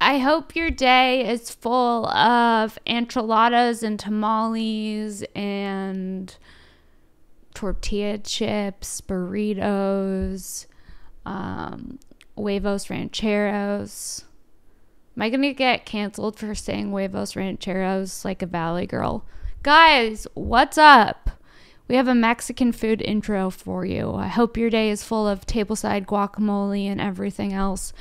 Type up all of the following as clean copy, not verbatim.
I hope your day is full of enchiladas and tamales and tortilla chips, burritos, huevos rancheros. Am I going to get canceled for saying huevos rancheros like a Valley girl? Guys, what's up? We have a Mexican food intro for you. I hope your day is full of tableside guacamole and everything else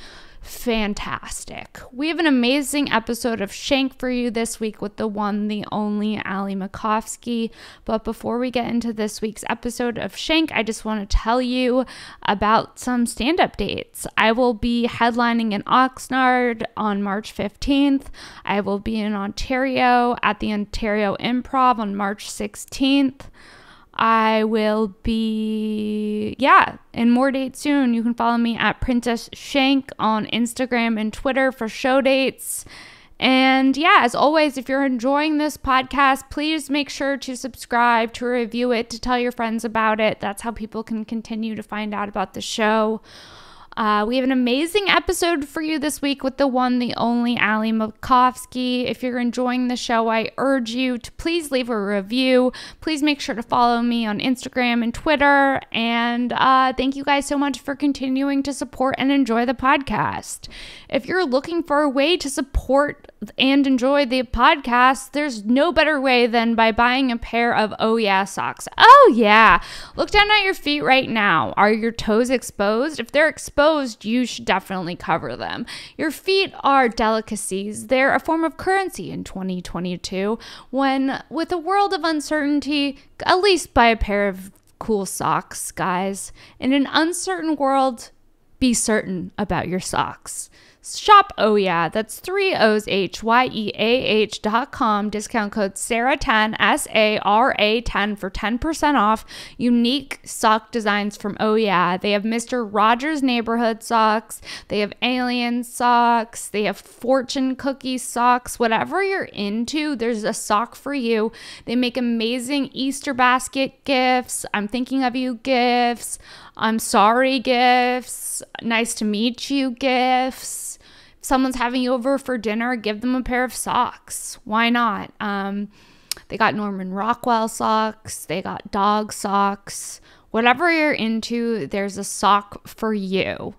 fantastic. We have an amazing episode of Shank for you this week with the one, the only Ali Macofsky. But before we get into this week's episode of Shank, I just want to tell you about some stand-up dates. I will be headlining in Oxnard on March 15th. I will be in Ontario at the Ontario Improv on March 16th. I will be, in more dates soon. You can follow me at Princess Shank on Instagram and Twitter for show dates. And as always, if you're enjoying this podcast, please make sure to subscribe, to review it, to tell your friends about it. That's how people can continue to find out about the show. We have an amazing episode for you this week with the one, the only Ali Macofsky. If you're enjoying the show, I urge you to please leave a review. Please make sure to follow me on Instagram and Twitter. And thank you guys so much for continuing to support and enjoy the podcast. If you're looking for a way to support and enjoy the podcast, there's no better way than by buying a pair of Oh Yeah socks. Oh yeah. Look down at your feet right now. Are your toes exposed? If they're exposed, you should definitely cover them. Your feet are delicacies. They're a form of currency in 2022 when, with a world of uncertainty, at least buy a pair of cool socks, guys. In an uncertain world, be certain about your socks. Shop Oh Yeah, that's 3 O's HYEAH.com, discount code SARA10, SARA10 for 10% off. Unique sock designs from Oh Yeah. They have Mr. Rogers Neighborhood socks, they have Alien socks, they have fortune cookie socks. Whatever you're into, there's a sock for you. They make amazing Easter basket gifts, I'm thinking of you gifts, I'm sorry gifts, nice to meet you gifts. Someone's having you over for dinner, give them a pair of socks. Why not? They got Norman Rockwell socks. They got dog socks. Whatever you're into, there's a sock for you.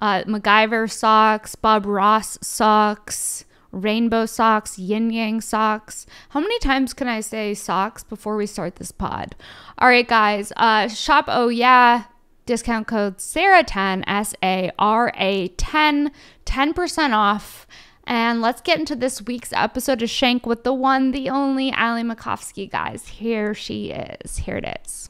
MacGyver socks, Bob Ross socks, rainbow socks, yin yang socks. How many times can I say socks before we start this pod? All right, guys. Shop Oh Yeah. Discount code SARA10, SARA10, 10% off. And let's get into this week's episode of Shank with the one, the only Ali Macofsky, guys. Here she is. Here it is.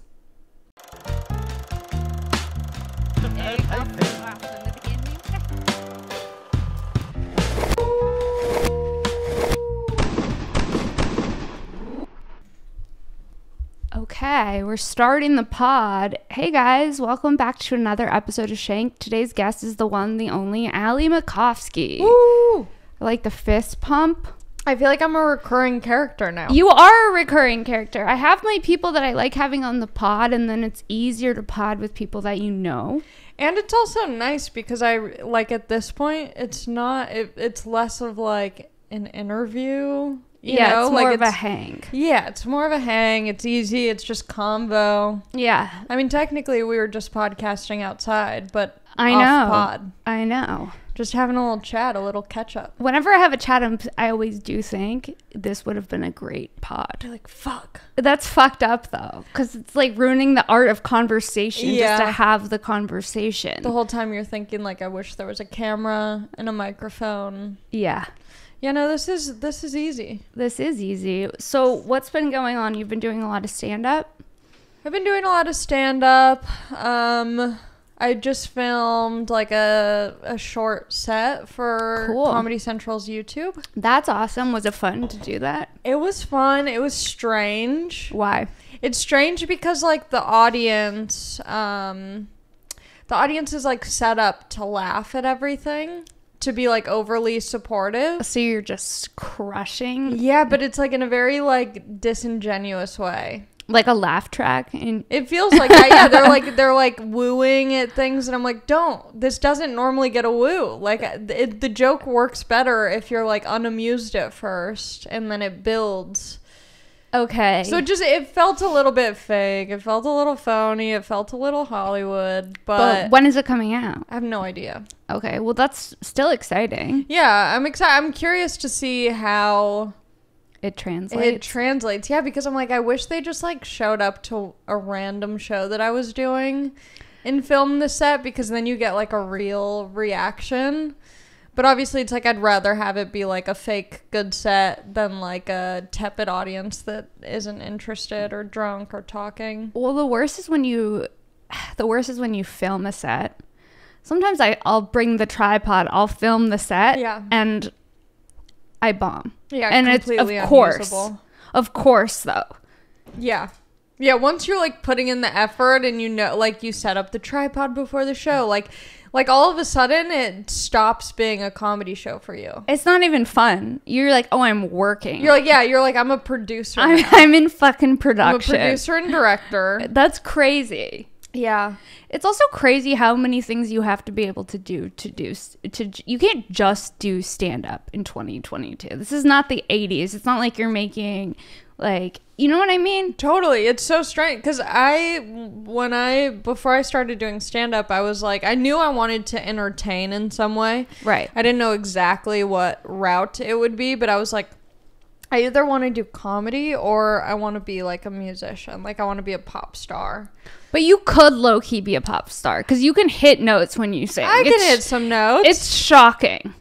Okay, we're starting the pod. Hey guys, welcome back to another episode of Shank. Today's guest is the one, the only Ali Macofsky. Woo! I like the fist pump. I feel like I'm a recurring character now. You are a recurring character. I have my people that I like having on the pod, and then it's easier to pod with people that you know. And it's also nice because at this point, it's less of like an interview. You know, it's more of a hang. Yeah, it's more of a hang. It's easy. It's just convo. Yeah. I mean, technically, we were just podcasting outside, but I off pod. I know. Just having a little chat, a little catch up. Whenever I have a chat, I always do think this would have been a great pod. You're like, fuck. That's fucked up, though, because it's like ruining the art of conversation just to have the conversation. The whole time you're thinking, like, I wish there was a camera and a microphone. Yeah. Yeah, no, this is easy. This is easy. So what's been going on? You've been doing a lot of stand-up? I've been doing a lot of stand-up. I just filmed like a short set for Comedy Central's YouTube. That's awesome. Was it fun to do that? It was fun. It was strange. Why? It's strange because like the audience is like set up to laugh at everything. To be like overly supportive. So you're just crushing? Yeah, but it's like in a very like disingenuous way. Like a laugh track, and it feels like that. Yeah, they're like wooing at things, and I'm like, this doesn't normally get a woo. Like the joke works better if you're like unamused at first, and then it builds. Okay. So it felt a little bit fake. It felt a little phony. It felt a little Hollywood. But when is it coming out? I have no idea. Okay, well that's still exciting. Yeah, I'm excited. I'm curious to see how it translates. It translates, yeah, because I'm like, I wish they just like showed up to a random show that I was doing and filmed the set, because then you get like a real reaction. But obviously it's like I'd rather have it be like a fake good set than like a tepid audience that isn't interested or drunk or talking. Well, the worst is when you film a set. Sometimes I'll bring the tripod, I'll film the set, and I bomb. Yeah, and completely it's unusable. Of course, though. Yeah. Yeah, once you're like putting in the effort and you know, like you set up the tripod before the show, like all of a sudden it stops being a comedy show for you. It's not even fun. You're like, oh, I'm working. You're like, I'm a producer. I'm in fucking production. I'm a producer and director. That's crazy. Yeah. It's also crazy how many things you have to be able to do you can't just do stand up in 2022. This is not the 80s. It's not like you're making like, you know what I mean? Totally. It's so strange because before I started doing stand up, I was like, I knew I wanted to entertain in some way. Right. I didn't know exactly what route it would be, but I was like, I either want to do comedy or I want to be like a musician. Like I want to be a pop star. But you could low-key be a pop star because you can hit notes when you sing. I can hit some notes. It's shocking.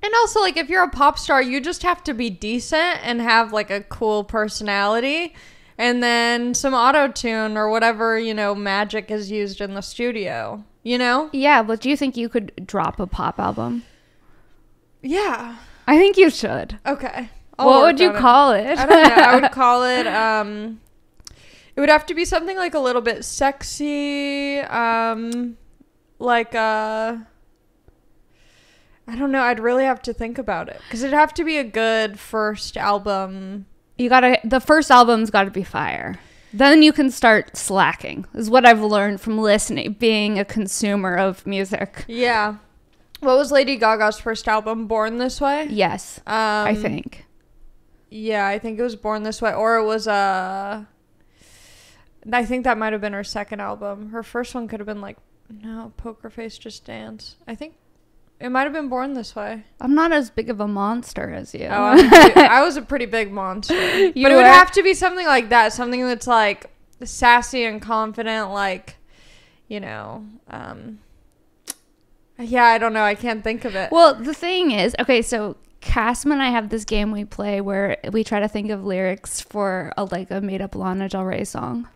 And also, like, if you're a pop star, you just have to be decent and have, like, a cool personality. And then some auto-tune or whatever, you know, magic is used in the studio. You know? Yeah, but do you think you could drop a pop album? Yeah. I think you should. Okay. What would you call it? I don't know. I would call it, it would have to be something, like, a little bit sexy. I don't know. I'd really have to think about it because it'd have to be a good first album. The first album's got to be fire. Then you can start slacking, is what I've learned from listening, being a consumer of music. Yeah. What was Lady Gaga's first album? Born This Way? Yes. I think. Yeah, I think it was Born This Way. Or it was, I think that might have been her second album. Her first one could have been like, no, Poker Face Just Dance. I think it might have been Born This Way. I'm not as big of a monster as you. Oh, I was a pretty big monster. But it would have to be something like that. Something that's like sassy and confident, like, you know. Yeah, I don't know. I can't think of it. Well, the thing is, okay, so Cassim and I have this game we play where we try to think of lyrics for a made-up Lana Del Rey song.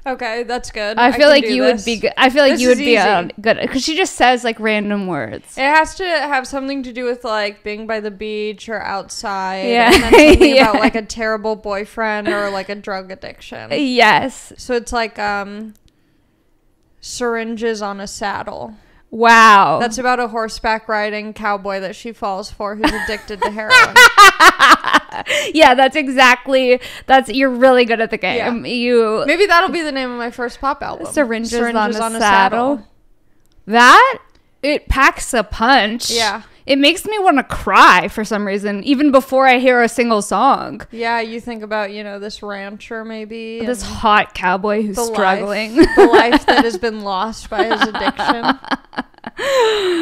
Okay, that's good. I feel like you would be good. I feel like you would be good because she just says like random words. It has to have something to do with like being by the beach or outside. Yeah. And then something about like a terrible boyfriend or like a drug addiction. Yes. So it's like Syringes on a Saddle. Wow. That's about a horseback riding cowboy that she falls for who's addicted to heroin. Yeah, you're really good at the game. Yeah. Maybe that'll be the name of my first pop album. Syringes on a Saddle. It packs a punch. Yeah. It makes me want to cry for some reason, even before I hear a single song. Yeah, you think about, you know, this rancher maybe. This hot cowboy who's struggling. The life that has been lost by his addiction.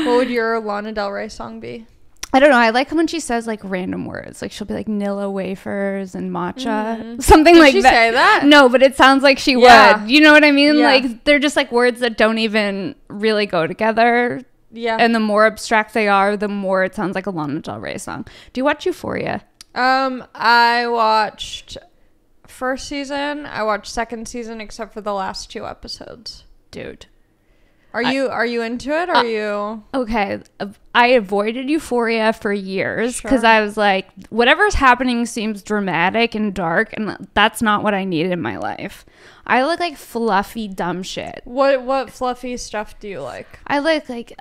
What would your Lana Del Rey song be? I don't know. I like when she says like random words. Like she'll be like Nilla wafers and matcha. Something like that. Did she say that? No, but it sounds like she would. You know what I mean? Yeah. Like they're just like words that don't even really go together. Yeah. And the more abstract they are, the more it sounds like a Lana Del Rey song. Do you watch Euphoria? I watched first season. I watched second season except for the last 2 episodes. Dude. Are you into it? Are you okay? I avoided Euphoria for years because I was like, whatever's happening seems dramatic and dark, and that's not what I need in my life. I like fluffy dumb shit. What fluffy stuff do you like? I like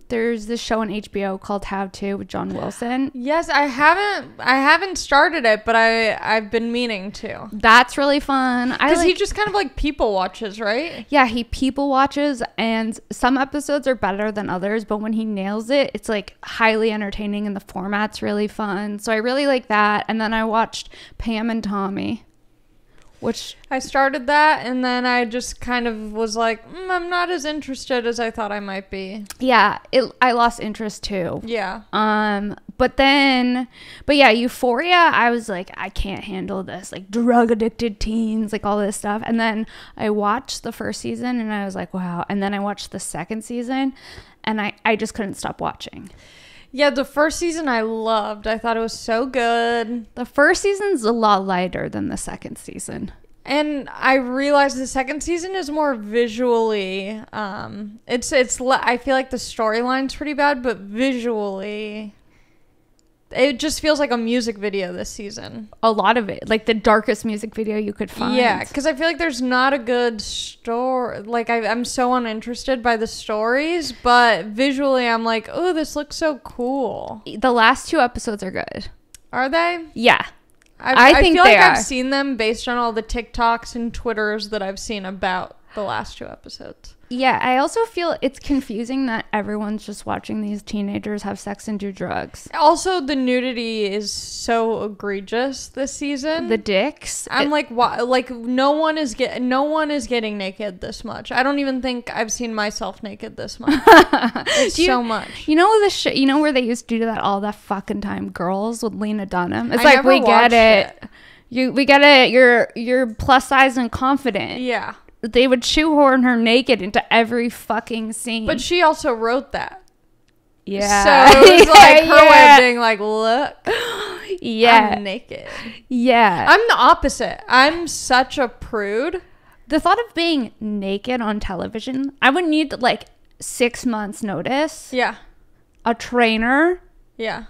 there's this show on HBO called How To with John Wilson. Yes, I haven't started it, but I've been meaning to. That's really fun. Because he just kind of like people watches, right? Yeah, he people watches, and some episodes are better than others, but when he nails it, it's like highly entertaining and the format's really fun. So I really like that. And then I watched Pam and Tommy, which I started that, and then I just kind of was like, I'm not as interested as I thought I might be. yeah, I lost interest too. Yeah. But yeah, Euphoria, I was like, I can't handle this, like drug addicted teens, like all this stuff. And then I watched the first season and I was like, wow. And then I watched the second season and I just couldn't stop watching. Yeah, the first season I loved. I thought it was so good. The first season's a lot lighter than the second season. And I realized the second season is more visually, I feel like the storyline's pretty bad, but visually, it just feels like a music video this season. A lot of it, like the darkest music video you could find. Yeah, because I feel like there's not a good story. Like, I'm so uninterested by the stories, but visually I'm like, oh, this looks so cool. The last 2 episodes are good. Are they? Yeah. I think feel they like are. I've seen them based on all the TikToks and Twitters that I've seen about the last 2 episodes. Yeah, I also feel it's confusing that everyone's just watching these teenagers have sex and do drugs. Also, the nudity is so egregious this season. The dicks. I'm like, why? Like, no one is getting naked this much. I don't even think I've seen myself naked this much. It's so much. You know you know where they used to do that all that fucking time? Girls with Lena Dunham. It's I like never we get watched it. We get it. You're plus size and confident. Yeah. They would shoehorn her naked into every fucking scene. But she also wrote that. Yeah. So it was like her way of being like, look, yeah, I'm naked. Yeah. I'm the opposite. I'm such a prude. The thought of being naked on television, I would need like 6 months notice. Yeah. A trainer. Yeah.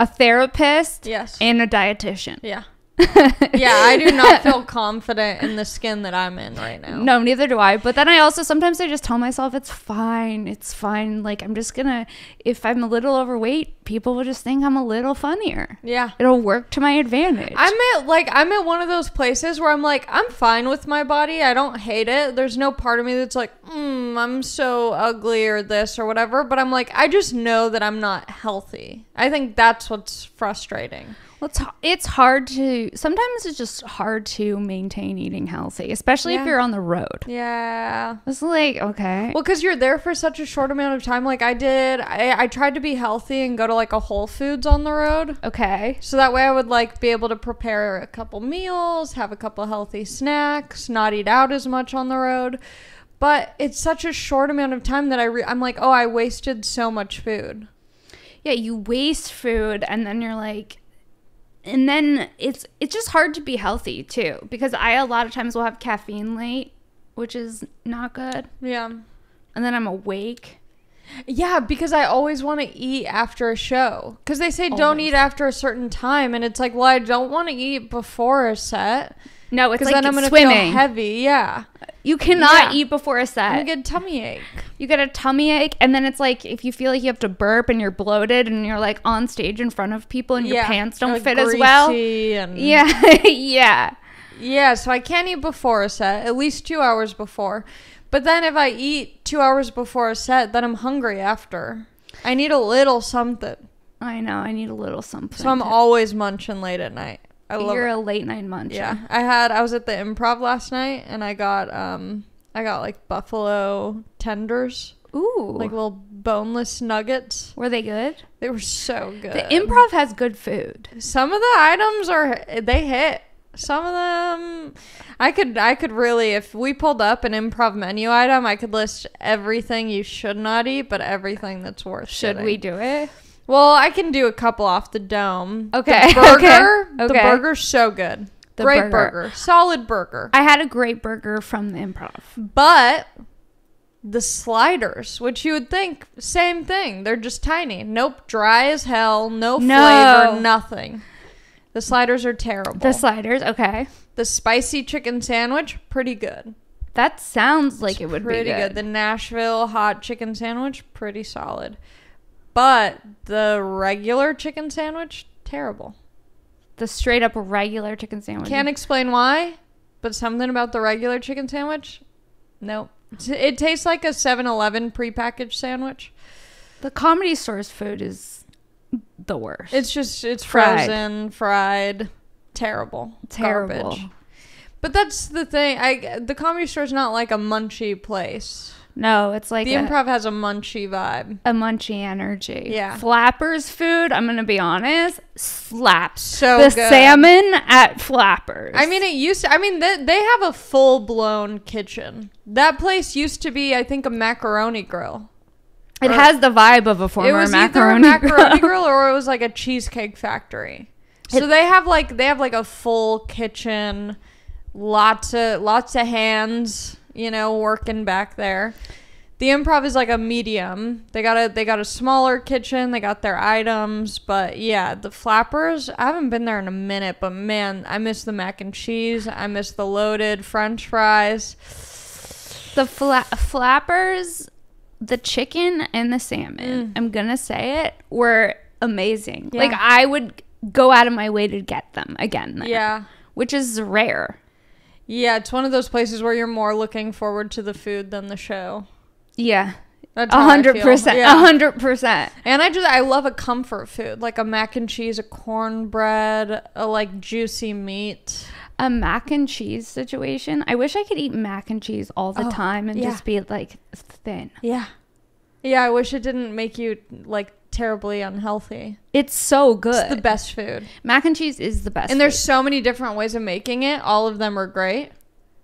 A therapist. Yes. And a dietitian. Yeah. Yeah, I do not feel confident in the skin that I'm in right now. No, neither do I. But then I also sometimes I just tell myself it's fine. It's fine. Like I'm just gonna, if I'm a little overweight, people will just think I'm a little funnier. Yeah. It'll work to my advantage. I'm at one of those places where I'm like, I'm fine with my body. I don't hate it. There's no part of me that's like, I'm so ugly or this or whatever. But I'm like, I just know that I'm not healthy. I think that's what's frustrating. Well, it's hard to, sometimes it's just hard to maintain eating healthy, especially if you're on the road. Yeah. It's like, okay. Well, because you're there for such a short amount of time. Like I did, I tried to be healthy and go to like a Whole Foods on the road. Okay. So that way I would like be able to prepare a couple meals, have a couple healthy snacks, not eat out as much on the road. But it's such a short amount of time that I'm like, oh, I wasted so much food. Yeah, you waste food and then you're like, and then it's just hard to be healthy too, because I a lot of times will have caffeine late, which is not good. Yeah. And then I'm awake. Yeah, because I always want to eat after a show. Because they say don't eat after a certain time, and it's like, well, I don't want to eat before a set. No, it's like then I'm gonna swimming. feel heavy. Yeah. You cannot eat before a set. You get a tummy ache. You get a tummy ache, and then it's like if you feel like you have to burp and you're bloated and you're like on stage in front of people and your pants don't fit as well. And Yeah. Yeah, so I can't eat before a set, at least 2 hours before. But then if I eat 2 hours before a set, then I'm hungry after. I need a little something. I know, I need a little something. So I'm always munching late at night. You're a late night muncher. Yeah, I was at the Improv last night and I got like buffalo tenders. Ooh, like little boneless nuggets. Were they good? They were so good. The Improv has good food. Some of the items they hit. Some of them, I could really, if we pulled up an Improv menu item, I could list everything you should not eat, but everything that's worth. Should getting. we do it? Well, I can do a couple off the dome. Okay. The burger. Okay. The burger's so good. Great burger. Solid burger. I had a great burger from the Improv. But the sliders, which you would think, same thing. They're just tiny. Nope. Dry as hell. No flavor. Nothing. The sliders are terrible. The sliders, okay. The spicy chicken sandwich, pretty good. That sounds like it would be Pretty good. The Nashville hot chicken sandwich, pretty solid. But the regular chicken sandwich, terrible. The straight up regular chicken sandwich. Can't explain why, but something about the regular chicken sandwich, nope. It tastes like a 7-Eleven prepackaged sandwich. The Comedy Store's food is the worst. It's frozen, fried, terrible. Garbage. But that's the thing. The Comedy Store's not like a munchy place. No, it's like the Improv has a munchy vibe. A munchy energy. Yeah. Flappers food, I'm going to be honest, slaps. So the good. Salmon at Flappers. I mean, they have a full-blown kitchen. That place used to be, I think, a macaroni grill. It has the vibe of a former macaroni grill or it was like a cheesecake factory. So they have like a full kitchen, lots of hands, working back there. The Improv is like a medium. They got a smaller kitchen. They got their items, but yeah, the Flappers. I haven't been there in a minute, but man, I miss the mac and cheese. I miss the loaded French fries. The Flappers, the chicken and the salmon. I'm gonna say it, were amazing. Yeah. Like I would go out of my way to get them again. There, yeah, which is rare. Yeah, it's one of those places where you're more looking forward to the food than the show. Yeah. 100%. 100%. And I love a comfort food, like a mac and cheese, a cornbread, a like juicy meat. A mac and cheese situation. I wish I could eat mac and cheese all the time and just be like thin. Yeah. Yeah, I wish it didn't make you like terribly unhealthy. It's so good. It's the best food. Mac and cheese is the best. And there's so many different ways of making it. All of them are great.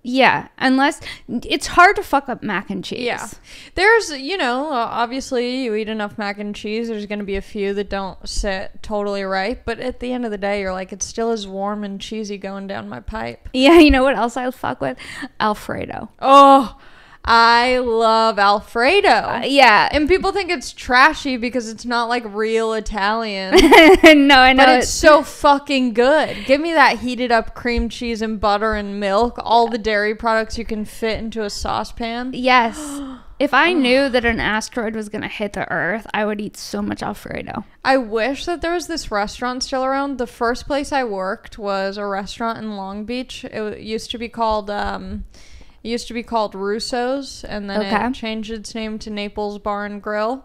Yeah, unless it's hard to fuck up mac and cheese. Yeah. There's, obviously you eat enough mac and cheese, there's going to be a few that don't sit totally right, but at the end of the day, you're like, it still is warm and cheesy going down my pipe. Yeah, you know what else I'll fuck with? Alfredo. Oh, I love Alfredo. Yeah. And people think it's trashy because it's not like real Italian. No, I know. But it's so fucking good. Give me that heated up cream cheese and butter and milk. All the dairy products you can fit into a saucepan. Yes. If I knew that an asteroid was going to hit the Earth, I would eat so much Alfredo. I wish that there was this restaurant still around. The first place I worked was a restaurant in Long Beach. It used to be called... It used to be called Russo's, and then it changed its name to Naples Bar and Grill.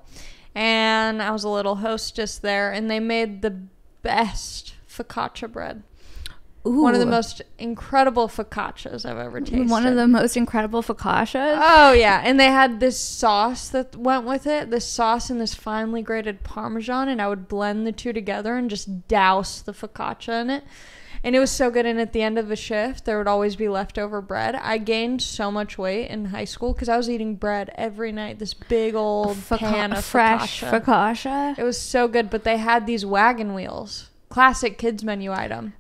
And I was a little hostess there, and they made the best focaccia bread. Ooh. One of the most incredible focaccias I've ever tasted. One of the most incredible focaccias? Oh, yeah. And they had this sauce that went with it, this sauce and this finely grated Parmesan, and I would blend the two together and just douse the focaccia in it. And it was so good. And at the end of a shift, there would always be leftover bread. I gained so much weight in high school because I was eating bread every night. This big old pan of fresh focaccia. It was so good. But they had these wagon wheels. Classic kids menu item.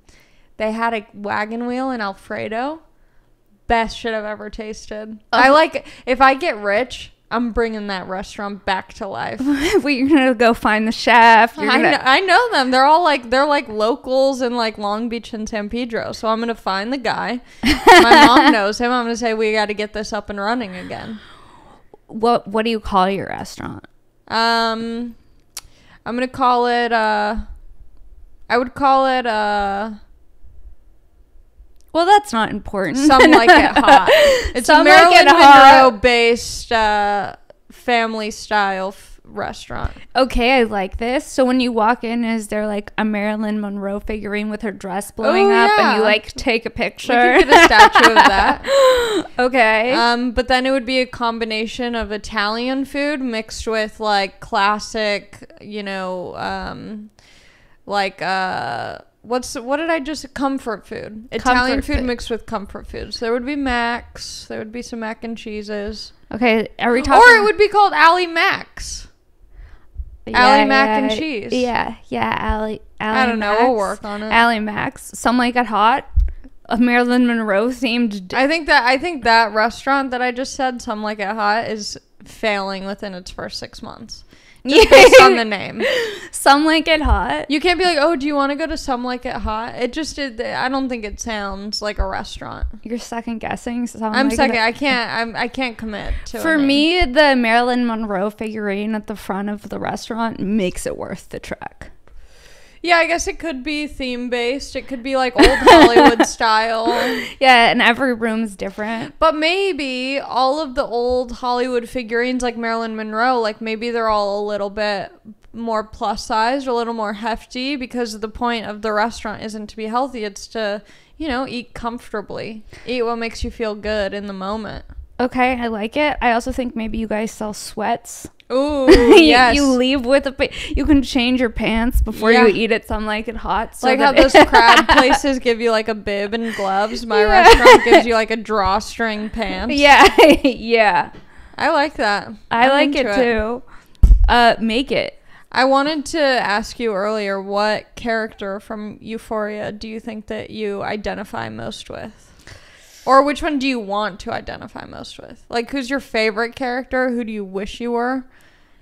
They had a wagon wheel in Alfredo. Best shit I've ever tasted. If I get rich, I'm bringing that restaurant back to life. You're gonna go find the chef. I know them. They're like locals in like Long Beach and San Pedro. So I'm gonna find the guy. My mom knows him. I'm gonna say we got to get this up and running again. What do you call your restaurant? I'm gonna call it. I would call it. Well, that's not important. Some Like It Hot. It's a Marilyn Monroe-based family-style restaurant. Okay, I like this. So when you walk in, is there like a Marilyn Monroe figurine with her dress blowing up, and you like take a picture? We could get a statue of that. Okay. But then it would be a combination of Italian food mixed with like classic, comfort food. Italian food mixed with comfort food. So there would be Macs. There would be some mac and cheeses. Okay, are we talking? Or it would be called Ali Mac's. Ali Mac and Cheese. Yeah, Ali I don't know. We'll work on it. Ali Mac's. Some Like It Hot. A Marilyn Monroe themed. I think that restaurant that I just said, Some Like It Hot, is failing within its first 6 months. Just based on the name. Some Like It Hot. You can't be like, oh, do you want to go to Some Like It Hot? I don't think it sounds like a restaurant. You're second guessing. I can't commit to it. For me, the Marilyn Monroe figurine at the front of the restaurant makes it worth the trek. Yeah, I guess it could be theme-based. It could be, like, old Hollywood style. Yeah, and every room's different. But maybe all of the old Hollywood figurines, like Marilyn Monroe, like, maybe they're all a little bit more plus-sized, a little more hefty, because the point of the restaurant isn't to be healthy. It's to, eat comfortably. Eat what makes you feel good in the moment. Okay, I like it. I also think maybe you guys sell sweats. Ooh, yes. You leave with you can change your pants before you eat at Some Like It Hot. So like how those crab places give you like a bib and gloves. My restaurant gives you like a drawstring pants. Yeah, yeah. I like that. I like it too. Make it. I wanted to ask you earlier, what character from Euphoria do you think that you identify most with? Or which one do you want to identify most with? Like, who's your favorite character? Who do you wish you were?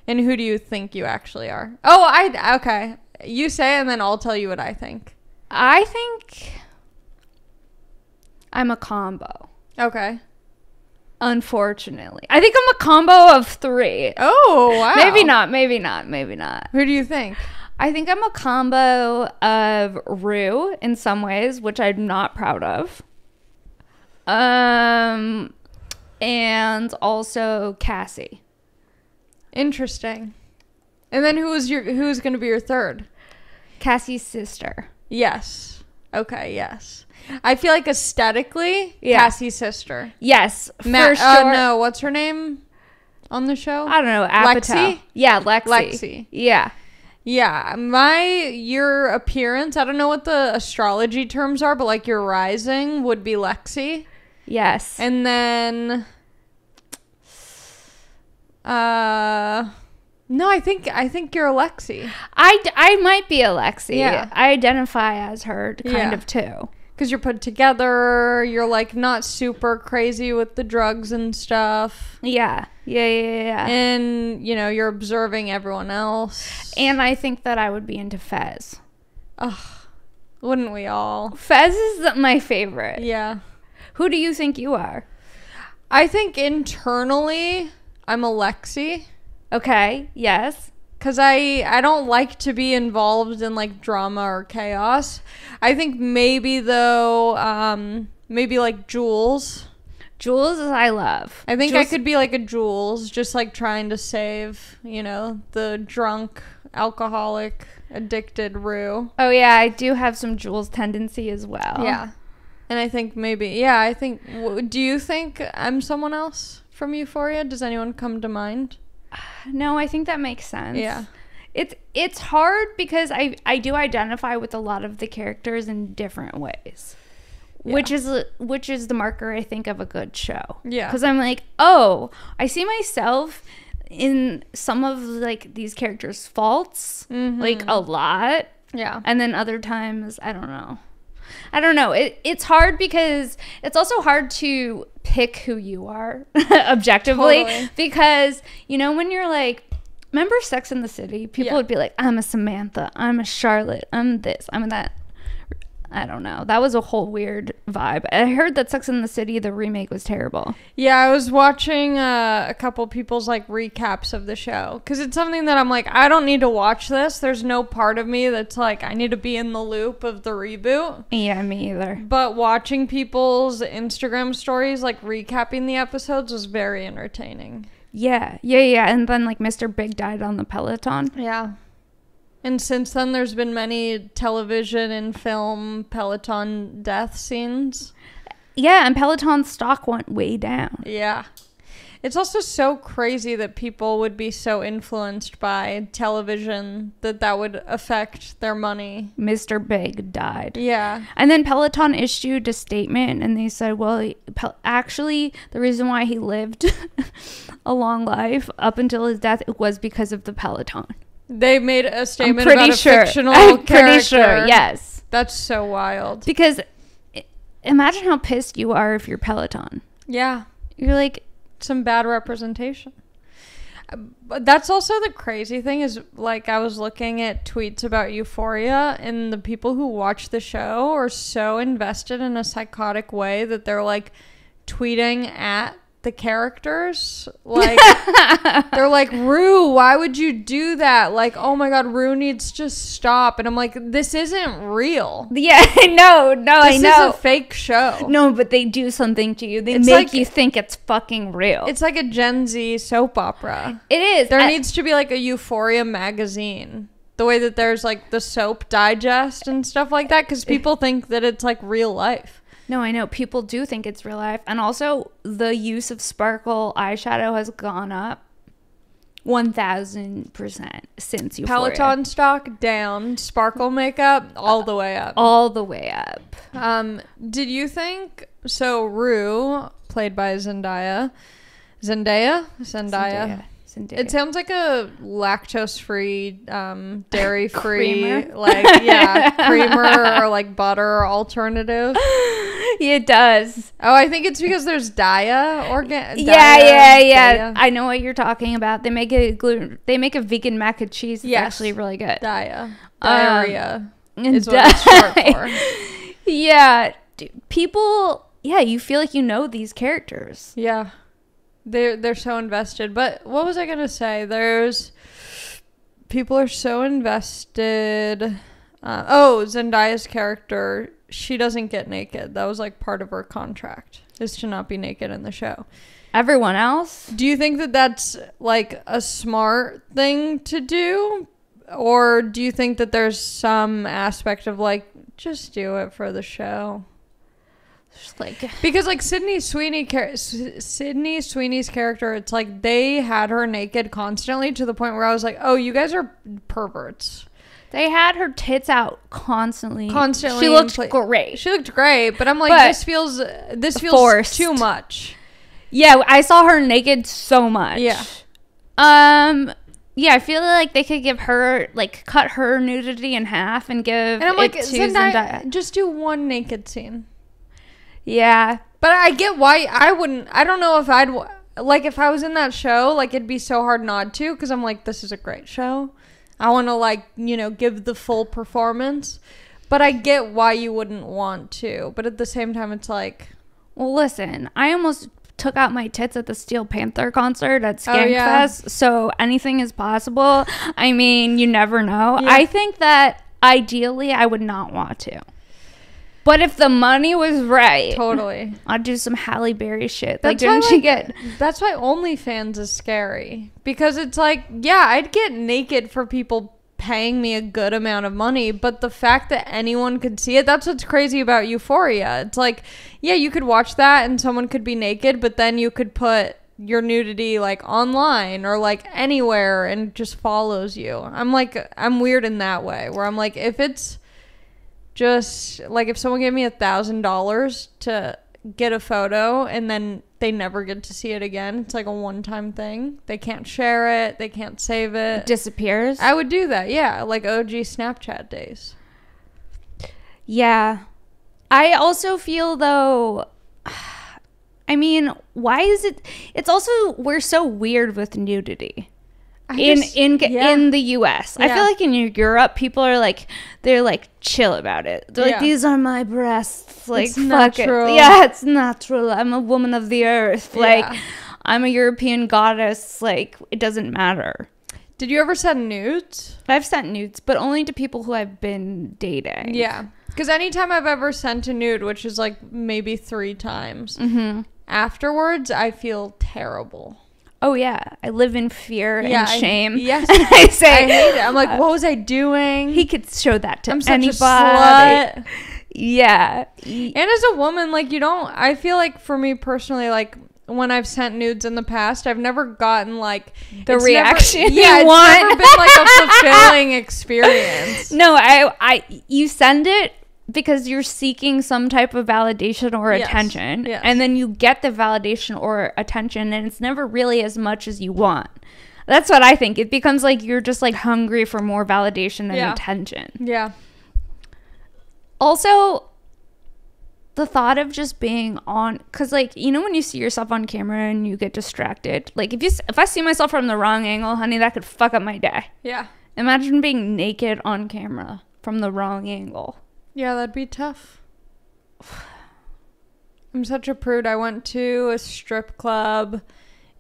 And who do you think you actually are? Oh, okay. You say it and then I'll tell you what I think. I think I'm a combo. Okay. Unfortunately. I think I'm a combo of 3. Oh, wow. Maybe not. Who do you think? I think I'm a combo of Rue in some ways, which I'm not proud of. And also Cassie. Interesting. And then who's going to be your third? Cassie's sister. Yes. Okay, yes. I feel like aesthetically, Cassie's sister. Yes, for sure. No, what's her name on the show? I don't know. Apatow. Lexi? Yeah, Lexi. Yeah. Yeah, your appearance, I don't know what the astrology terms are, but like your rising would be Lexi. Yes. And then no, I think you're Alexi. I might be Alexi. Yeah. I identify as her kind of too. Because you're put together, you're like not super crazy with the drugs and stuff. Yeah. And, you're observing everyone else. And I think that I would be into Fez. Ugh, wouldn't we all? Fez is my favorite. Yeah. Who do you think you are? I think internally, I'm Alexi. Okay, yes. Because I don't like to be involved in, like, drama or chaos. I think maybe, though, maybe, like, Jules. Jules I love. I think I could be, like, a Jules, just, like, trying to save, the drunk, alcoholic, addicted Rue. Oh, yeah, I do have some Jules tendency as well. Yeah. And I think maybe, do you think I'm someone else from Euphoria? Does anyone come to mind? No, I think that makes sense. Yeah. It's hard because I do identify with a lot of the characters in different ways. Yeah. Which is the marker, I think, of a good show. Yeah. Because I'm like, oh, I see myself in some of, like, these characters' faults, like, a lot. Yeah. And then other times, I don't know. It's hard because it's also hard to pick who you are objectively. Totally. Because, when you're like, remember Sex and the City? People would be like, I'm a Samantha, I'm a Charlotte, I'm this, I'm that. I don't know. That was a whole weird vibe. I heard that Sex and the City, the remake, was terrible. Yeah, I was watching a couple people's, like, recaps of the show. Because it's something that I'm like, I don't need to watch this. There's no part of me that's like, I need to be in the loop of the reboot. Yeah, me either. But watching people's Instagram stories, like, recapping the episodes was very entertaining. Yeah. And then, like, Mr. Big died on the Peloton. Yeah. And since then, there's been many television and film Peloton death scenes. Yeah, and Peloton stock went way down. Yeah. It's also so crazy that people would be so influenced by television that would affect their money. Mr. Big died. Yeah. And then Peloton issued a statement and they said, well, actually, the reason why he lived a long life up until his death was because of the Peloton. They made a statement about a fictional character. I'm pretty sure, yes. That's so wild. Because imagine how pissed you are if you're Peloton. Yeah. You're like... Some bad representation. But that's also the crazy thing is, like, I was looking at tweets about Euphoria, and the people who watch the show are so invested in a psychotic way that they're, like, tweeting at the characters. Like, they're like, Rue, why would you do that? Like, oh my God, Rue needs to stop. And I'm like, this isn't real. Yeah, no, I know. This is a fake show. No, but they do something to you. They It's make like- you think it's fucking real. It's like a Gen Z soap opera. It is. There needs to be like a Euphoria magazine. The way that there's like the soap digest and stuff like that, because people think that it's like real life. No, I know. People do think it's real life. And also, the use of sparkle eyeshadow has gone up 1,000% since Euphoria. Peloton stock down, sparkle makeup all the way up. All the way up. Did you think, so Rue, played by Zendaya. It sounds like a lactose-free, dairy-free, Creamer? like, yeah, creamer or like butter alternative. It does. Oh, I think it's because there's Yeah. Daya. I know what you're talking about. They make a vegan mac and cheese. It's Yes. actually really good. Diarrhea is what it's short for. Yeah. People, you feel like you know these characters. Yeah. They're so invested. But what was I gonna say? People are so invested. Zendaya's character, she doesn't get naked. That was like part of her contract, is to not be naked in the show. Everyone else? Do you think that that's like a smart thing to do? Or do you think that there's some aspect of like, just do it for the show? Just like, Because like Sydney Sweeney's character, it's like they had her naked constantly to the point where I was like, oh, you guys are perverts. they had her tits out constantly. Constantly. She looked great. She looked great, but I'm like, But this feels forced. too much. Yeah, I saw her naked so much. Yeah. Yeah, I feel like they could give her, like, cut her nudity in half and give And I'm like, it to Zendaya, Zendaya. just do one naked scene. Yeah. But I get why I wouldn't. I don't know if like, if I was in that show, like, it'd be so hard not to, because I'm like, this is a great show. I want to, like, give the full performance. But I get why you wouldn't want to. But at the same time, it's like, Well, listen, I almost took out my tits at the Steel Panther concert at Oh, yeah. Skankfest, so anything is possible. I mean, you never know. Yeah. I think that ideally I would not want to. But if the money was right, totally. I'd do some Halle Berry shit. That's Like, didn't why, she like, get... That's why OnlyFans is scary. Because it's like, yeah, I'd get naked for people paying me a good amount of money, but the fact that anyone could see it, that's what's crazy about Euphoria. It's like, yeah, you could watch that and someone could be naked, but then you could put your nudity like online or like anywhere and it just follows you. I'm weird in that way, where I'm like, if it's just like, if someone gave me $1,000 to get a photo and then they never get to see it again, it's like a one-time thing. They can't share it, they can't save it. disappears. I would do that, yeah, like OG Snapchat days. Yeah. I also feel, though, I mean, why is it... It's also, we're so weird with nudity. In the US. I Yeah. feel like in Europe, people are like, they're like chill about it. They're like, Yeah. these are my breasts. Like, It's fuck natural. it. Yeah, it's natural. I'm a woman of the earth. Like, Yeah. I'm a European goddess. Like, it doesn't matter. Did you ever send nudes? I've sent nudes, but only to people who I've been dating. Yeah. Because anytime I've ever sent a nude, which is like maybe 3 times, afterwards I feel terrible. Oh, yeah. I live in fear and shame. Yes. I say, I hate it. I'm like, what was I doing? he could show that to I'm such anybody. a slut. Yeah. And as a woman, like, I feel like for me personally, like, when I've sent nudes in the past, I've never gotten like The it's reaction Never, you yeah, it's want. never been like a fulfilling experience. No, you send it because you're seeking some type of validation or Yes, attention, yes. and then you get the validation or attention, and it's never really as much as you want. That's what I think. It becomes like you're just like hungry for more validation and Yeah. attention. Yeah. Also, the thought of just being on, because like, you know, when you see yourself on camera and you get distracted, like if I see myself from the wrong angle, honey, that could fuck up my day. Yeah. Imagine being naked on camera from the wrong angle. Yeah, that'd be tough. I'm such a prude. I went to a strip club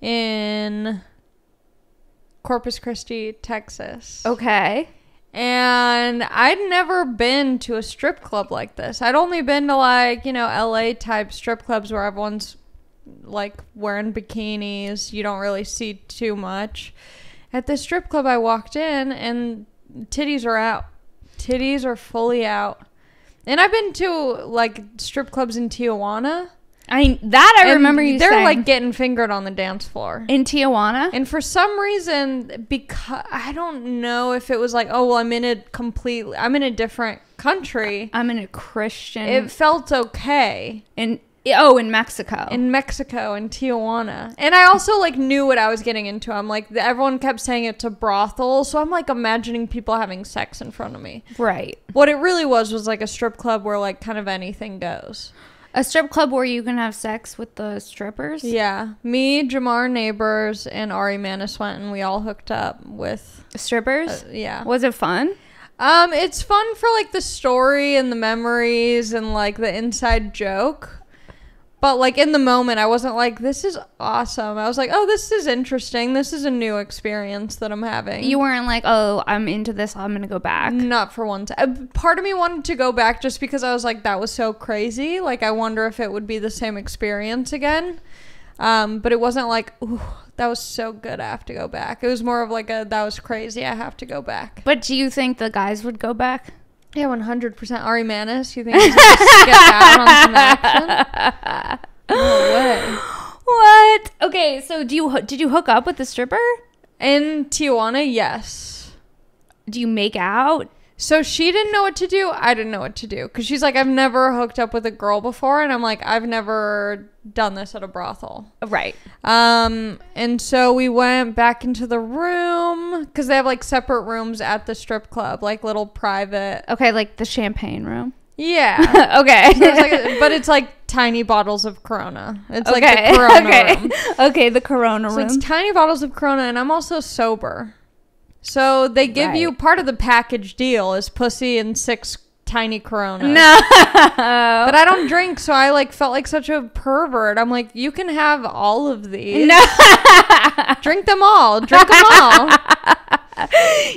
in Corpus Christi, Texas. Okay. And I'd never been to a strip club like this. I'd only been to, like, you know, LA type strip clubs where everyone's like wearing bikinis. You don't really see too much. At this strip club, I walked in and titties are out. Titties are fully out. And I've been to like strip clubs in Tijuana. I remember you saying. They're like getting fingered on the dance floor. In Tijuana? And for some reason, because I don't know if it was like, oh, well, I'm in a different country. I'm in a Christian. It felt okay. In Mexico. In Mexico, in Tijuana. And I also like knew what I was getting into. I'm like, everyone kept saying it's a brothel. So I'm like imagining people having sex in front of me. Right. What it really was like a strip club where like kind of anything goes. A strip club where you can have sex with the strippers? Yeah. Me, Jamar Neighbors, and Ari Manis went, and we all hooked up with strippers. Yeah. Was it fun? It's fun for like the story and the memories and like the inside joke. But like in the moment, I wasn't like, this is awesome. I was like, oh, this is interesting. This is a new experience that I'm having. You weren't like, oh, I'm into this, I'm going to go back. Not for one time. Part of me wanted to go back just because I was like, that was so crazy. Like, I wonder if it would be the same experience again. But it wasn't like, ooh, that was so good, I have to go back. It was more of like that was crazy, I have to go back. But do you think the guys would go back? Yeah, 100%. Ari Manis, you think he's going to get down on some action? No way. What? Okay, so did you hook up with the stripper? In Tijuana, yes. Do you make out? So she didn't know what to do. I didn't know what to do. Because she's like, I've never hooked up with a girl before. And I'm like, I've never done this at a brothel. Right. And so we went back into the room. Because they have like separate rooms at the strip club. Like little private. Okay, like the champagne room. Yeah. Okay. So it's like, but it's like tiny bottles of Corona. It's like the Corona room. Okay, the Corona room. So it's tiny bottles of Corona. And I'm also sober. So they give you part of the package deal is pussy and 6 tiny Coronas. No. But I don't drink, so I like felt like such a pervert. I'm like, you can have all of these. No. Drink them all. Drink them all.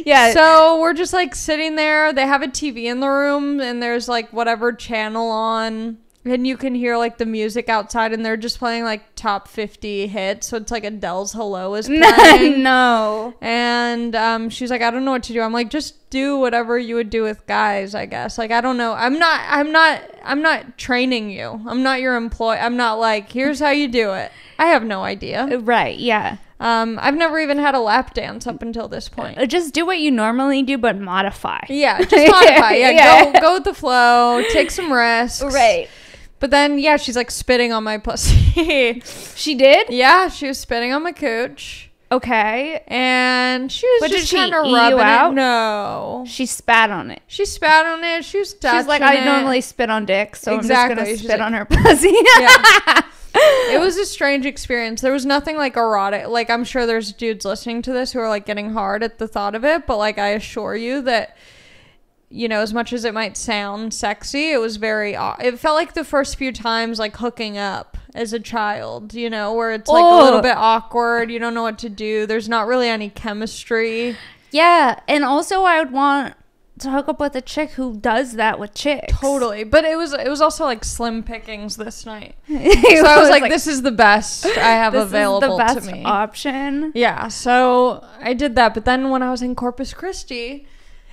Yeah. So we're just like sitting there. They have a TV in the room and there's like whatever channel on. And you can hear like the music outside and they're just playing like top 50 hits. So it's like Adele's Hello is playing. No. And she's like, I don't know what to do. I'm like, just do whatever you would do with guys, I guess. Like, I don't know. I'm not training you. I'm not your employee. I'm not like, here's how you do it. I have no idea. Right. Yeah. I've never even had a lap dance up until this point. Just do what you normally do, but modify. Yeah. Just modify. Yeah. Go with the flow. Take some risks. Right. But then, yeah, she's like spitting on my pussy. She did? Yeah, she was spitting on my cooch. Okay. And she was just kind of rubbing it. No. She spat on it. She spat on it. She was touching it. She's like, I normally spit on dicks, so exactly. I'm just going to spit on her pussy. Yeah. It was a strange experience. There was nothing like erotic. Like, I'm sure there's dudes listening to this who are like getting hard at the thought of it. But like, I assure you that, you know, as much as it might sound sexy, it was it felt like the first few times like hooking up as a child, you know, where it's like a little bit awkward. You don't know what to do. There's not really any chemistry. Yeah. And also I would want to hook up with a chick who does that with chicks. Totally. But it was also like slim pickings this night. So I was like, this is the best I have available to me. This is the best option. Yeah. So I did that. But then when I was in Corpus Christi,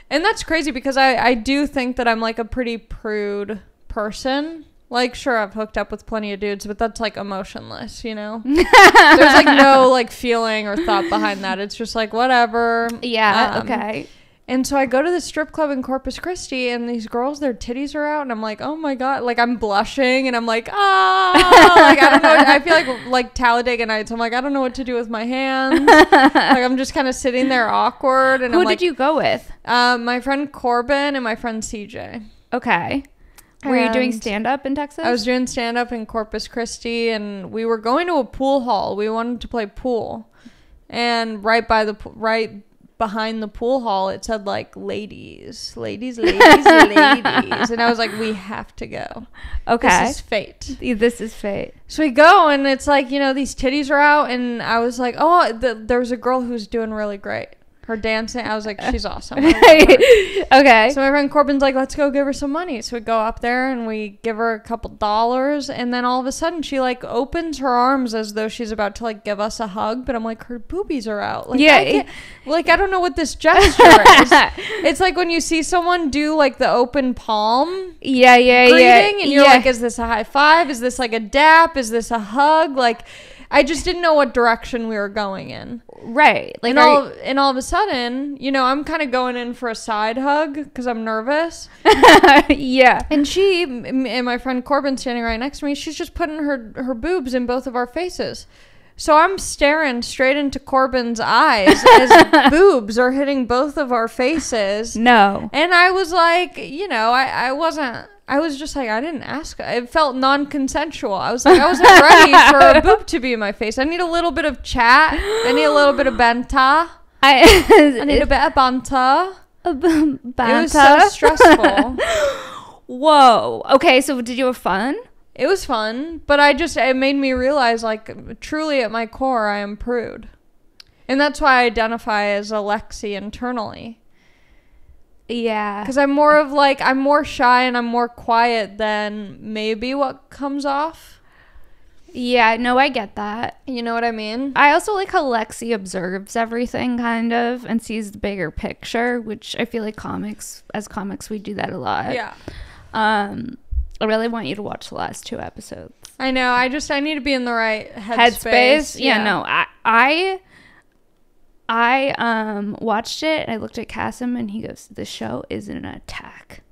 and that's crazy because I do think that I'm like a pretty prude person. Like, sure, I've hooked up with plenty of dudes, but that's like emotionless, you know? There's like no like feeling or thought behind that. It's just like, whatever. Yeah, okay. And so I go to the strip club in Corpus Christi and these girls, their titties are out and I'm like, oh my God. Like, I'm blushing and I'm like, like, I don't know. I feel like Talladega Nights. I'm like, I don't know what to do with my hands. Like, I'm just kind of sitting there awkward. And Who did you go with? My friend Corbin and my friend CJ. Okay. Were you doing And stand-up in Texas? I was doing stand-up in Corpus Christi, and we were going to a pool hall. We wanted to play pool. And right behind the pool hall, it said, like, ladies. And I was like, we have to go. Okay. This is fate. This is fate. So we go, and it's like, you know, these titties are out, and I was like, oh, there was a girl who was doing really great. Her dancing, I was like, she's awesome. I love her. Okay. So my friend Corbin's like, let's go give her some money. So we go up there and we give her a couple dollars, and then all of a sudden she like opens her arms as though she's about to like give us a hug, but I'm like, her boobies are out. Like, yeah. I don't know what this gesture is. It's like when you see someone do like the open palm greeting, and you're like, is this a high five? Is this like a dap? Is this a hug? Like, I just didn't know what direction we were going in. Right. Like, and all of a sudden, you know, I'm kind of going in for a side hug because I'm nervous. Yeah. And and my friend Corbin standing right next to me, she's just putting her boobs in both of our faces. So I'm staring straight into Corbin's eyes as boobs are hitting both of our faces. No. And I was like, you know, I was just like, I didn't ask. It felt non-consensual. I was like, I wasn't ready for a boob to be in my face. I need a little bit of chat. I need a little bit of banter. I need a bit of banter. It was so stressful. Whoa. Okay, so did you have fun? It was fun, but it made me realize, like, truly at my core, I am prude. And that's why I identify as Alexi internally. Yeah. Because I'm more shy and I'm more quiet than maybe what comes off. Yeah, no, I get that. You know what I mean? I also like how Lexi observes everything kind of and sees the bigger picture, which I feel like as comics, we do that a lot. Yeah. I really want you to watch the last 2 episodes. I know. I need to be in the right headspace. Yeah, no. I watched it. I looked at Kasim and he goes, "The show is an attack."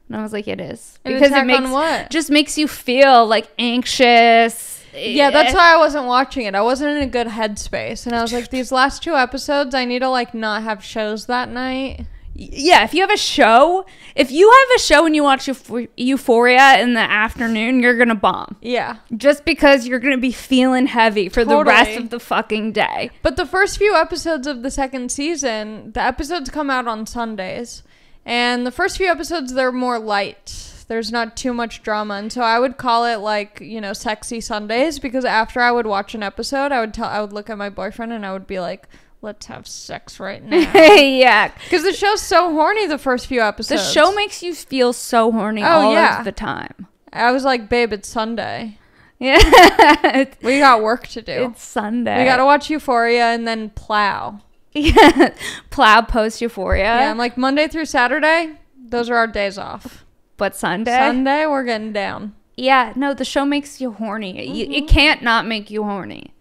And I was like, "It is." Because it just makes you feel like anxious. Yeah, that's why I wasn't watching it. I wasn't in a good headspace. And I was like, these last 2 episodes, I need to like not have shows that night. Yeah, if you have a show and you watch Euphoria in the afternoon, you're going to bomb. Yeah. Just because you're going to be feeling heavy for the rest of the fucking day. But the first few episodes of the second season, the episodes come out on Sundays. And the first few episodes, they're more light. There's not too much drama. And so I would call it like, you know, sexy Sundays, because after I would watch an episode, I would look at my boyfriend and I would be like, let's have sex right now. Yeah. Because the show's so horny the first few episodes. The show makes you feel so horny all of the time. I was like, babe, it's Sunday. Yeah. We got work to do. It's Sunday. We got to watch Euphoria and then plow. Yeah. Plow post Euphoria. Yeah, I'm like Monday through Saturday, those are our days off. But Sunday, we're getting down. Yeah, no, the show makes you horny. Mm-hmm. It can't not make you horny.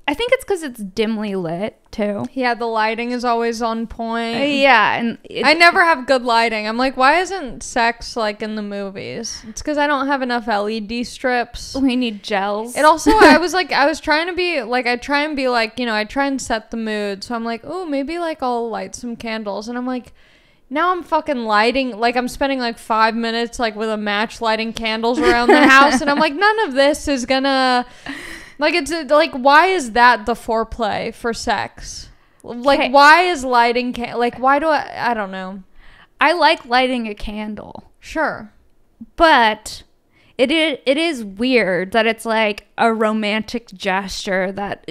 I think it's because it's dimly lit, too. Yeah, the lighting is always on point. Yeah, and I never have good lighting. I'm like, why isn't sex like in the movies? It's because I don't have enough LED strips. We need gels. And also, I was trying to be, like, I try and be like, you know, I try and set the mood. So I'm like, oh, maybe, like, I'll light some candles. And I'm like, now I'm fucking lighting, like, I'm spending, like, 5 minutes, like, with a match lighting candles around the house. And I'm like, none of this is gonna... Like, it's like, why is that the foreplay for sex? Like, why is lighting, like, why do I don't know. I like lighting a candle. Sure. But it is weird that it's like a romantic gesture that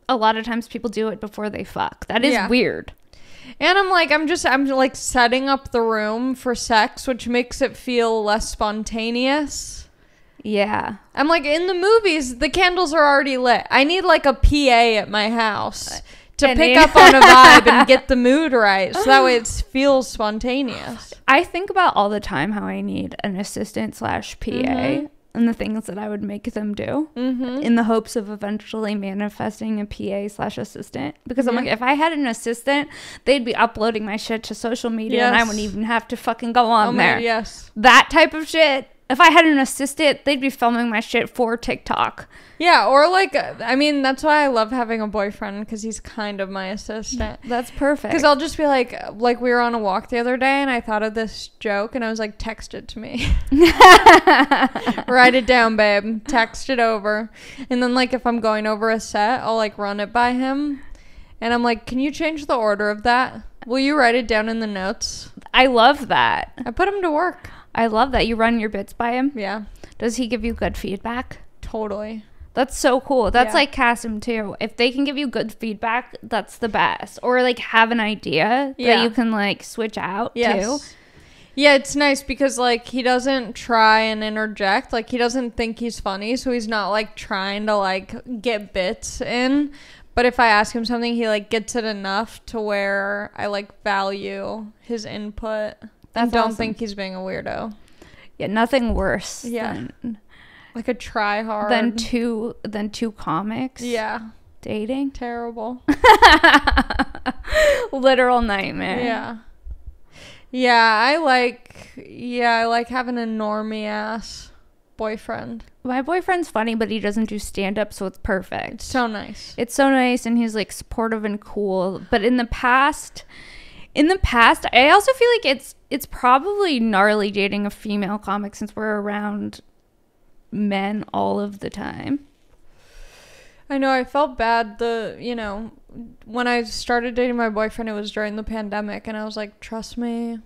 a lot of times people do it before they fuck. That is weird. And I'm like setting up the room for sex, which makes it feel less spontaneous. Yeah. I'm like, in the movies, the candles are already lit. I need like a PA at my house to pick up on a vibe and get the mood right. So that way it feels spontaneous. I think about all the time how I need an assistant / PA and the things that I would make them do in the hopes of eventually manifesting a PA / assistant. Because I'm like, if I had an assistant, they'd be uploading my shit to social media and I wouldn't even have to fucking go on there. Yes. That type of shit. if I had an assistant, they'd be filming my shit for TikTok. Yeah, or like, I mean, that's why I love having a boyfriend, because he's kind of my assistant. That's perfect. Because I'll just be like we were on a walk the other day and I thought of this joke and I was like, text it to me. Write it down, babe. Text it over. And then like if I'm going over a set, I'll like run it by him. And I'm like, can you change the order of that? Will you write it down in the notes? I love that. I put him to work. I love that. You run your bits by him? Yeah. Does he give you good feedback? Totally. That's so cool. That's Yeah. like Kasim too. If they can give you good feedback, that's the best. Or like have an idea Yeah. that you can like switch out too. Yeah, it's nice because like he doesn't try and interject. Like he doesn't think he's funny, so he's not like trying to like get bits in. But if I ask him something, he like gets it enough to where I like value his input. And don't think he's being a weirdo. Yeah, nothing worse Yeah. Like a try hard. than two comics. Yeah. Dating. Terrible. Literal nightmare. Yeah. Yeah, I like having a normie ass boyfriend. My boyfriend's funny, but he doesn't do stand up, so it's perfect. It's so nice. It's so nice, and he's like supportive and cool. But in the past, I also feel like it's probably gnarly dating a female comic since we're around men all of the time. I know, I felt bad when I started dating my boyfriend, it was during the pandemic, and I was like, trust me,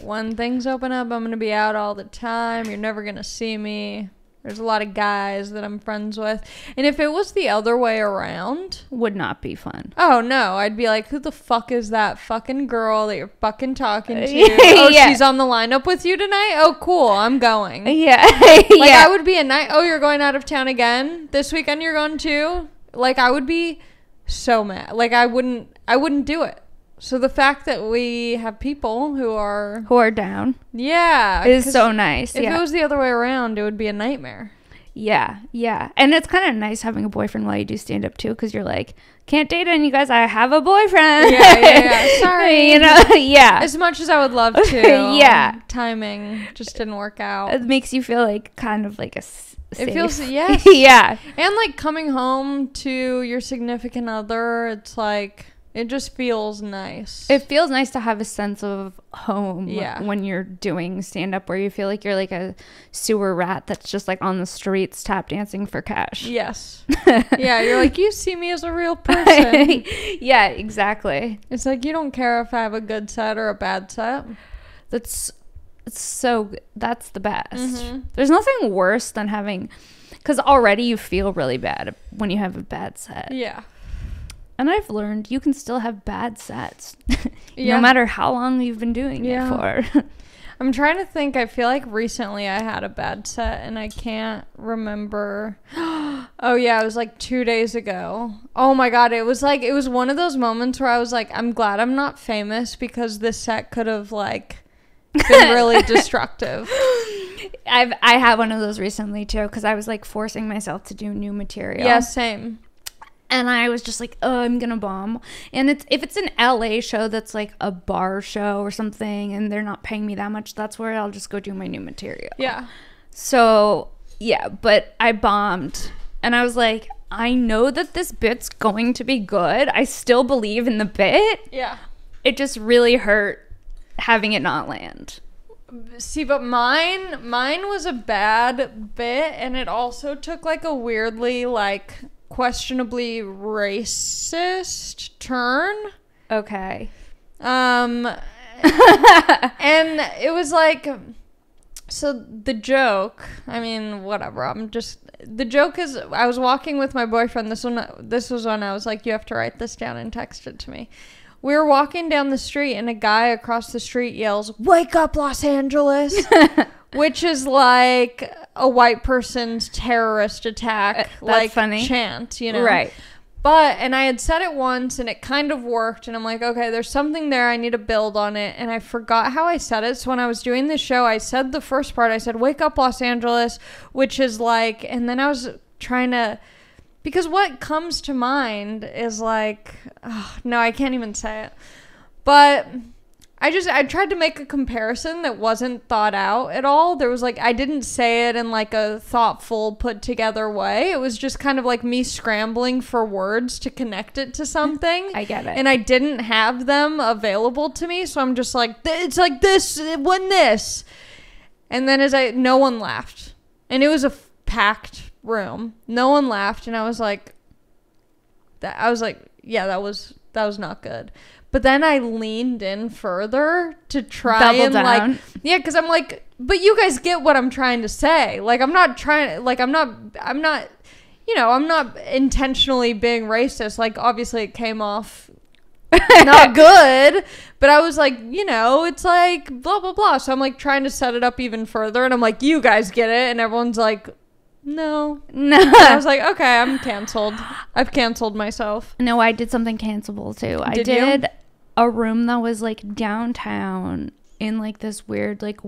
when things open up, I'm going to be out all the time. You're never going to see me. There's a lot of guys that I'm friends with. And if it was the other way around, Would not be fun. oh no, I'd be like, who the fuck is that fucking girl that you're fucking talking to? Yeah. Oh, she's on the lineup with you tonight? Oh, cool, I'm going. Yeah. Like, Yeah. I would be oh, you're going out of town again? This weekend you're going too? Like, I would be so mad. Like, I wouldn't do it. So the fact that we have people who are down yeah, is so nice. if it was the other way around, it would be a nightmare. Yeah. And it's kind of nice having a boyfriend while you do stand up too, because you're like, can't date any you guys. I have a boyfriend. Yeah. Sorry. Yeah. As much as I would love to. Yeah. Timing just didn't work out. It makes you feel like kind of like safe. It feels, yes. Yeah. And like coming home to your significant other, it's like, it just feels nice. It feels nice to have a sense of home Yeah. when you're doing stand-up, where you feel like you're like a sewer rat that's just like on the streets tap dancing for cash. Yes. Yeah, you're like, you see me as a real person. Yeah, exactly. It's like, you don't care if I have a good set or a bad set. That's the best. Mhm. There's nothing worse than having, because already you feel really bad when you have a bad set. Yeah. And I've learned you can still have bad sets Yeah. no matter how long you've been doing Yeah. it for. I'm trying to think. I feel like recently I had a bad set and I can't remember. Oh yeah, it was like 2 days ago. Oh my God. It was one of those moments where I was like, I'm glad I'm not famous, because this set could have like been really destructive. I had one of those recently too, because I was like forcing myself to do new material. Yeah, same. And I was just like, oh, I'm gonna bomb. And if it's an LA show that's like a bar show or something and they're not paying me that much, that's where I'll just go do my new material. Yeah. So yeah, but I bombed, and I was like, I know that this bit's going to be good. I still believe in the bit. Yeah. It just really hurt having it not land. See, but mine was a bad bit, and it also took like a weirdly like questionably racist turn. Okay. And it was like, so the joke, I mean, whatever, the joke is, I was walking with my boyfriend. This was when I was like, you have to write this down and text it to me. We were walking down the street and a guy across the street yells, "Wake up, Los Angeles," which is like a white person's terrorist attack, like funny. chant, you know? Right. And I had said it once and it kind of worked, and I'm like, okay, there's something there. I need to build on it. And I forgot how I said it. So when I was doing the show, I said the first part, I said, "Wake up, Los Angeles," which is like, and then I was trying to, because what comes to mind is like, oh, no, I can't even say it. But I tried to make a comparison that wasn't thought out at all. There was like, I didn't say it in like a thoughtful, put together way. It was just kind of like me scrambling for words to connect it to something. I get it. And I didn't have them available to me. So I'm just like, it's like this, when this. And then no one laughed. And it was a packed room. No one laughed. And I was like, yeah, that was not good. But then I leaned in further to try Double and down. like, yeah, because I'm like, but you guys get what I'm trying to say. Like, I'm not, you know, I'm not intentionally being racist. Like, obviously it came off not good, but I was like, you know, it's like blah, blah, blah. So I'm like trying to set it up even further. And I'm like, you guys get it. And everyone's like, no. And I was like, okay, I'm canceled. I've canceled myself. No, I did something cancelable too. I Did did you? a room that was like downtown in like this weird like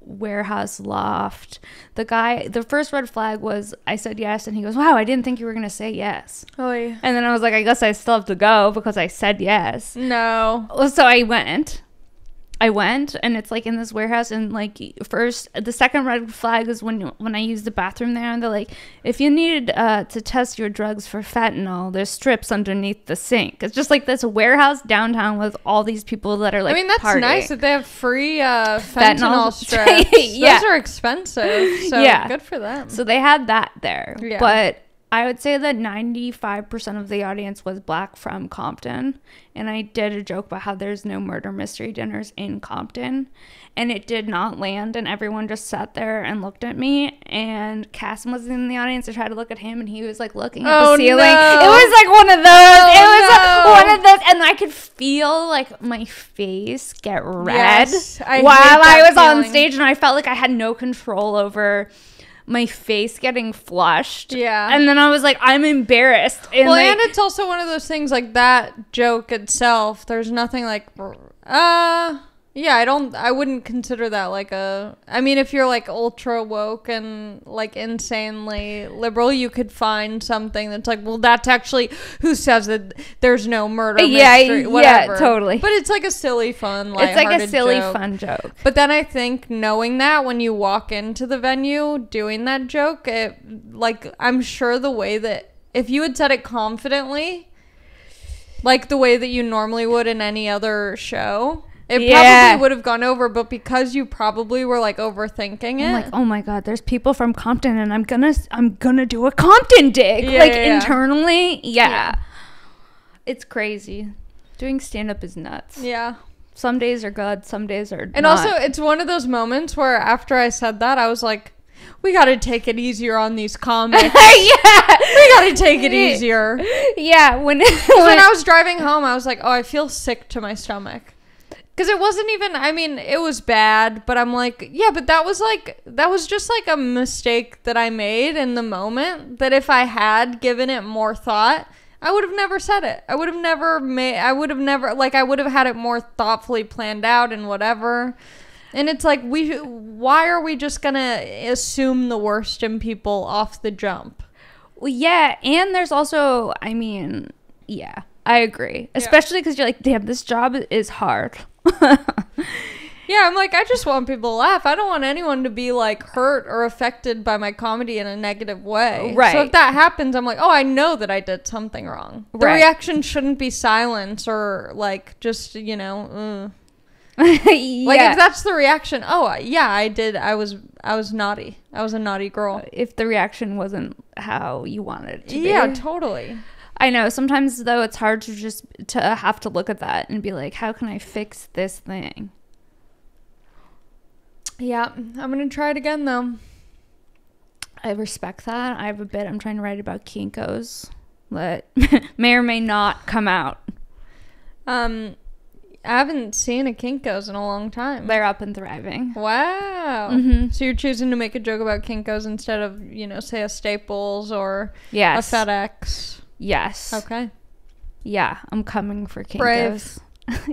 warehouse loft. The first red flag was I said yes, and he goes, wow, I didn't think you were gonna say yes. Oh, yeah. And then I was like, I guess I still have to go because I said yes. No. So I went, and it's like in this warehouse, and like the second red flag is when I used the bathroom there, and they're like, if you needed to test your drugs for fentanyl, there's strips underneath the sink. It's just like this warehouse downtown with all these people that are like, I mean, that's partying. nice that they have free fentanyl strips. Yeah. Those are expensive. So Yeah. good for them. So they had that there. Yeah. But I would say that 95% of the audience was Black from Compton. And I did a joke about how there's no murder mystery dinners in Compton. And it did not land. And everyone just sat there and looked at me. And Cassim was in the audience. I tried to look at him, and he was like looking at the ceiling. No. It was like one of those. Oh, it was no. like one of those. And I could feel like my face get red Yes, I while hate that I was on feeling. stage. And I felt like I had no control over my face getting flushed. Yeah. And then I was like, I'm embarrassed. And Well, like, and it's also one of those things like that joke itself. There's nothing like, yeah, I wouldn't consider that like I mean, if you're like ultra woke and like insanely liberal, you could find something that's like, well, that's actually, who says that there's no murder mystery, whatever. Yeah, totally. But it's like a silly, fun, it's like a lighthearted silly, joke. fun joke. But then I think knowing that when you walk into the venue doing that joke, I'm sure the way that, if you had said it confidently, like the way that you normally would in any other show, it probably would have gone over. But because you probably were like overthinking it, I'm like, oh my God, there's people from Compton, and I'm gonna do a Compton dig. Internally. Yeah. It's crazy. Doing stand-up is nuts. yeah. Some days are good, some days are And not. also, it's one of those moments where after I said that, I was like, we got to take it easier on these comics. Yeah. We got to take it easier. Yeah. When I was driving home, I was like, oh, I feel sick to my stomach. Because it wasn't even, I mean, it was bad, but I'm like, yeah, but that was just like a mistake that I made in the moment, that if I had given it more thought, I would have never said it. I would have had it more thoughtfully planned out and whatever. And it's like, why are we just going to assume the worst in people off the jump? Well, yeah, and there's also, I mean, yeah, I agree. Especially because you're like, damn, this job is hard. Yeah, I'm like, I just want people to laugh. I don't want anyone to be like hurt or affected by my comedy in a negative way. Right. So if that happens, I'm like, oh, I know that I did something wrong. The Right. reaction shouldn't be silence or like just, you know, Yeah. like if that's the reaction, oh yeah, I did. I was naughty. I was a naughty girl. If the reaction wasn't how you wanted it to be. Yeah, totally. I know. Sometimes though, it's hard to have to look at that and be like, how can I fix this thing? Yeah, I'm gonna try it again though. I respect that. I have a bit I'm trying to write about Kinkos that may or may not come out. I haven't seen a Kinko's in a long time. They're up and thriving. Wow. Mm-hmm. So you're choosing to make a joke about Kinko's instead of, you know, say a Staples or Yes. a FedEx. Yes. Okay. Yeah, I'm coming for Kinkos. Brave.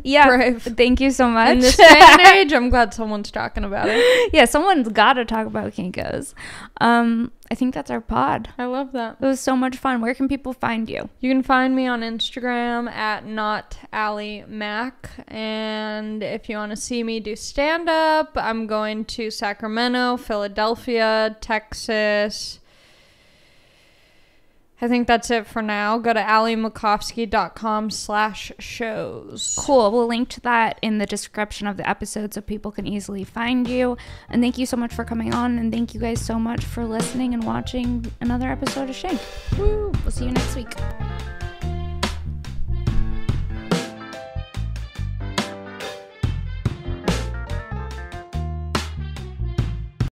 Yeah. Brave. Thank you so much. In this day and age, I'm glad someone's talking about it. Yeah, someone's got to talk about Kinkos. I think that's our pod. I love that. It was so much fun. Where can people find you? You can find me on Instagram at not Ali Mac. And if you want to see me do stand-up, I'm going to Sacramento, Philadelphia, Texas. I think that's it for now. Go to alimacofsky.com/shows. Cool. We'll link to that in the description of the episode so people can easily find you. And thank you so much for coming on. And thank you guys so much for listening and watching another episode of Shank. Woo. We'll see you next week.